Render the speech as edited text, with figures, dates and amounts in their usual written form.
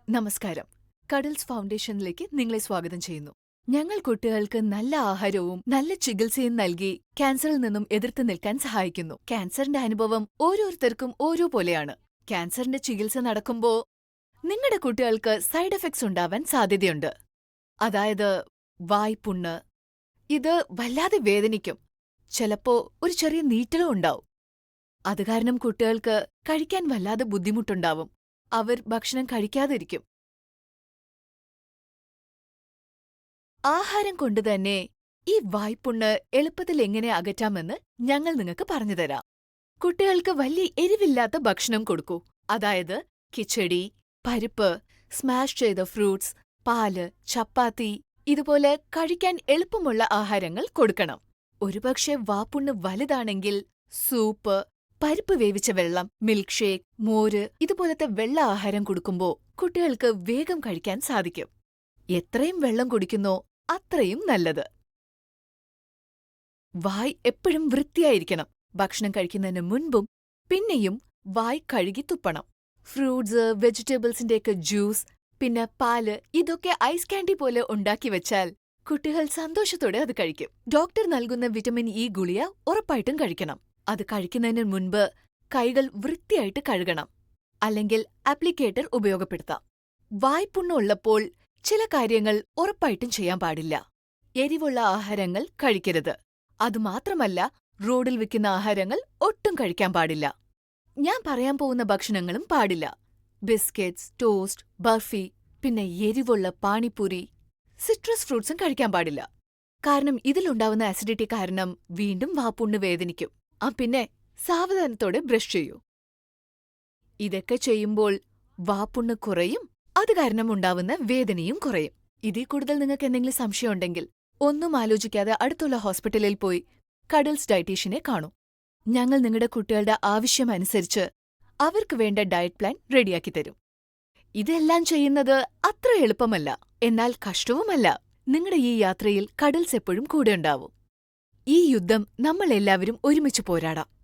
നമസ്കാരം. കടൽസ് ഫൗണ്ടേഷനിലേക്ക് നിങ്ങളെ സ്വാഗതം ചെയ്യുന്നു. ഞങ്ങൾ കുട്ടികൾക്ക് നല്ല ആഹാരവും നല്ല ചികിത്സയും നൽകി ക്യാൻസറിൽ നിന്നും എതിർത്ത് നിൽക്കാൻ സഹായിക്കുന്നു. ക്യാൻസറിന്റെ അനുഭവം ഓരോരുത്തർക്കും ഓരോ പോലെയാണ്. ക്യാൻസറിന്റെ ചികിത്സ നടക്കുമ്പോൾ നിങ്ങളുടെ കുട്ടികൾക്ക് സൈഡ് എഫക്ട്സ് ഉണ്ടാവാൻ സാധ്യതയുണ്ട്. അതായത് വായ്പുണ്ണ്. ഇത് വല്ലാതെ വേദനിക്കും. ചിലപ്പോ ഒരു ചെറിയ നീറ്റലും ഉണ്ടാവും. അത് കാരണം കുട്ടികൾക്ക് കഴിക്കാൻ വല്ലാതെ ബുദ്ധിമുട്ടുണ്ടാവും. അവർ ഭക്ഷണം കഴിക്കാതിരിക്കും. ആഹാരം കൊണ്ടുതന്നെ ഈ വായ്പുണ്ണ് എളുപ്പത്തിൽ എങ്ങനെ അകറ്റാമെന്ന് ഞങ്ങൾ നിങ്ങൾക്ക് പറഞ്ഞുതരാം. കുട്ടികൾക്ക് വലിയ എരിവില്ലാത്ത ഭക്ഷണം കൊടുക്കൂ. അതായത് കിച്ചടി, പരിപ്പ്, സ്മാഷ് ചെയ്ത ഫ്രൂട്ട്സ്, പാല്, ചപ്പാത്തി ഇതുപോലെ കഴിക്കാൻ എളുപ്പമുള്ള ആഹാരങ്ങൾ കൊടുക്കണം. ഒരുപക്ഷെ വായ്പുണ്ണ് വലുതാണെങ്കിൽ സൂപ്പ്, പരിപ്പ് വേവിച്ച വെള്ളം, മിൽക്ക് ഷേക്ക്, മോര് ഇതുപോലത്തെ വെള്ള ആഹാരം കൊടുക്കുമ്പോ കുട്ടികൾക്ക് വേഗം കഴിക്കാൻ സാധിക്കും. എത്രയും വെള്ളം കുടിക്കുന്നോ അത്രയും നല്ലത്. വായ് എപ്പോഴും വൃത്തിയായിരിക്കണം. ഭക്ഷണം കഴിക്കുന്നതിന് മുൻപും പിന്നെയും വായ് കഴുകി തുപ്പണം. ഫ്രൂട്ട്സ്, വെജിറ്റബിൾസിന്റെയൊക്കെ ജ്യൂസ്, പിന്നെ പാല് ഇതൊക്കെ ഐസ് കാൻഡി പോലെ ഉണ്ടാക്കി വെച്ചാൽ കുട്ടികൾ സന്തോഷത്തോടെ അത് കഴിക്കും. ഡോക്ടർ നൽകുന്ന വിറ്റമിൻ ഇ ഗുളിക ഉറപ്പായിട്ടും കഴിക്കണം. അത് കഴിക്കുന്നതിന് മുൻപ് കൈകൾ വൃത്തിയായിട്ട് കഴുകണം. അല്ലെങ്കിൽ ആപ്ലിക്കേറ്റർ ഉപയോഗപ്പെടുത്താം. വായ്പുണ്ണ് ഉള്ളപ്പോൾ ചില കാര്യങ്ങൾ ഉറപ്പായിട്ടും ചെയ്യാൻ പാടില്ല. എരിവുള്ള ആഹാരങ്ങൾ കഴിക്കരുത്. അതുമാത്രമല്ല, റോഡിൽ വിൽക്കുന്ന ആഹാരങ്ങൾ ഒട്ടും കഴിക്കാൻ പാടില്ല. ഞാൻ പറയാൻ പോകുന്ന ഭക്ഷണങ്ങളും പാടില്ല. ബിസ്ക്കറ്റ്സ്, ടോസ്റ്റ്, ബർഫി, പിന്നെ എരിവുള്ള പാനിപ്പൂരി, സിട്രസ് ഫ്രൂട്ട്സും കഴിക്കാൻ പാടില്ല. കാരണം ഇതിലുണ്ടാവുന്ന അസിഡിറ്റി കാരണം വീണ്ടും വായ്പുണ്ണ് വേദനിക്കും. പിന്നെ സാവധാനത്തോടെ ബ്രഷ് ചെയ്യൂ. ഇതൊക്കെ ചെയ്യുമ്പോൾ വായ്പുണ്ണ് കുറയും. അത് കാരണം ഉണ്ടാവുന്ന വേദനയും കുറയും. ഇതിൽ കൂടുതൽ നിങ്ങൾക്ക് എന്തെങ്കിലും സംശയമുണ്ടെങ്കിൽ ഒന്നും ആലോചിക്കാതെ അടുത്തുള്ള ഹോസ്പിറ്റലിൽ പോയി കടൽസ് ഡയറ്റീഷ്യനെ കാണൂ. ഞങ്ങൾ നിങ്ങളുടെ കുട്ടികളുടെ ആവശ്യമനുസരിച്ച് അവർക്ക് വേണ്ട ഡയറ്റ് പ്ലാൻ റെഡിയാക്കി തരും. ഇതെല്ലാം ചെയ്യുന്നത് അത്ര എളുപ്പമല്ല, എന്നാൽ കഷ്ടവുമല്ല. നിങ്ങളുടെ ഈ യാത്രയിൽ കടൽസ് എപ്പോഴും കൂടെ ഉണ്ടാവും. ഈ യുദ്ധം നമ്മൾ എല്ലാവരും ഒരുമിച്ച് പോരാടാം.